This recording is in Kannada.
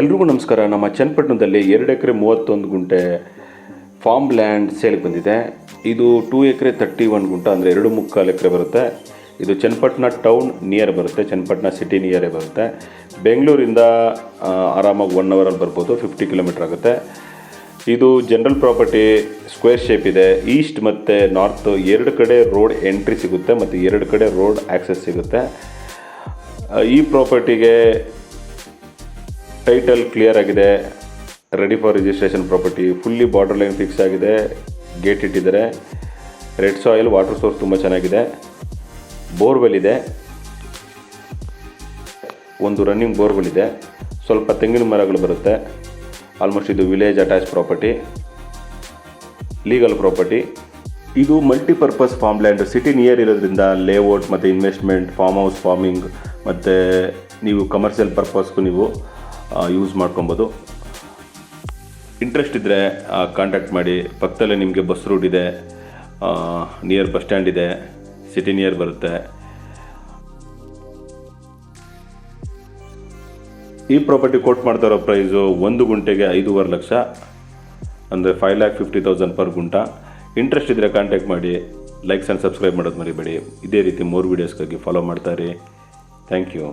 ಎಲ್ರಿಗೂ ನಮಸ್ಕಾರ. ನಮ್ಮ ಚನ್ನಪಟ್ಟಣದಲ್ಲಿ 2 ಎಕರೆ 31 ಗುಂಟೆ ಫಾರ್ಮ್ ಲ್ಯಾಂಡ್ ಸೇಲ್ಗೆ ಬಂದಿದೆ. ಇದು 2 ಎಕರೆ 31 ಗುಂಟ ಅಂದರೆ 2.25 ಎಕರೆ ಬರುತ್ತೆ. ಇದು ಚನ್ನಪಟ್ಟಣ ಟೌನ್ ನಿಯರ್ ಬರುತ್ತೆ, ಚನ್ನಪಟ್ಟಣ ಸಿಟಿ ನಿಯರೇ ಬರುತ್ತೆ. ಬೆಂಗಳೂರಿಂದ ಆರಾಮಾಗಿ 1 ಅವರಲ್ಲಿ ಬರ್ಬೋದು, 50 ಕಿಲೋಮೀಟ್ರ್ ಆಗುತ್ತೆ. ಇದು ಜನರಲ್ ಪ್ರಾಪರ್ಟಿ, ಸ್ಕ್ವೇರ್ ಶೇಪ್ ಇದೆ. ಈಸ್ಟ್ ಮತ್ತು ನಾರ್ತ್ 2 ಕಡೆ ರೋಡ್ ಎಂಟ್ರಿ ಸಿಗುತ್ತೆ ಮತ್ತು 2 ಕಡೆ ರೋಡ್ ಆಕ್ಸೆಸ್ ಸಿಗುತ್ತೆ. ಈ ಪ್ರಾಪರ್ಟಿಗೆ ಟೈಟಲ್ ಕ್ಲಿಯರ್ ಆಗಿದೆ, ready for registration property. Fully border line fix ಆಗಿದೆ, ಗೇಟ್ ಇಟ್ಟಿದ್ದಾರೆ. ರೆಡ್ ಸಾಯಿಲ್, ವಾಟರ್ ಸೋರ್ಸ್ ತುಂಬ ಚೆನ್ನಾಗಿದೆ, ಬೋರ್ವೆಲ್ ಇದೆ, ಒಂದು ರನ್ನಿಂಗ್ ಬೋರ್ವೆಲ್ ಇದೆ, ಸ್ವಲ್ಪ ತೆಂಗಿನ ಮರಗಳು ಬರುತ್ತೆ. ಆಲ್ಮೋಸ್ಟ್ ಇದು village attach property, legal property. ಇದು multipurpose farm land, city near ಇರೋದ್ರಿಂದ ಲೇಔಟ್ ಮತ್ತು ಇನ್ವೆಸ್ಟ್ಮೆಂಟ್, ಫಾರ್ಮ್ ಹೌಸ್, ಫಾರ್ಮಿಂಗ್ ಮತ್ತು ನೀವು ಕಮರ್ಷಿಯಲ್ ಪರ್ಪಸ್ಗೂ ನೀವು ಯೂಸ್ ಮಾಡ್ಕೊಬೋದು. ಇಂಟ್ರೆಸ್ಟ್ ಇದ್ದರೆ ಕಾಂಟ್ಯಾಕ್ಟ್ ಮಾಡಿ. ಪಕ್ಕದಲ್ಲೇ ನಿಮಗೆ ಬಸ್ ರೂಟ್ ಇದೆ, ನಿಯರ್ ಬಸ್ ಸ್ಟ್ಯಾಂಡ್ ಇದೆ, ಸಿಟಿ ನಿಯರ್ ಬರುತ್ತೆ. ಈ ಪ್ರಾಪರ್ಟಿ ಕೋಟ್ ಮಾಡ್ತಾ ಇರೋ ಪ್ರೈಸು 1 ಗುಂಟೆಗೆ 5.5 ಲಕ್ಷ, ಅಂದರೆ 5,50,000 ಪರ್ ಗುಂಟ. ಇಂಟ್ರೆಸ್ಟ್ ಇದ್ದರೆ ಕಾಂಟ್ಯಾಕ್ಟ್ ಮಾಡಿ. ಲೈಕ್ಸ್ ಆ್ಯಂಡ್ ಸಬ್ಸ್ಕ್ರೈಬ್ ಮಾಡೋದು ಮರಿಬೇಡಿ. ಇದೇ ರೀತಿ ಮೋರ್ ವೀಡಿಯೋಸ್ಗಾಗಿ ಫಾಲೋ ಮಾಡ್ತಾ ಇರಿ. Thank you.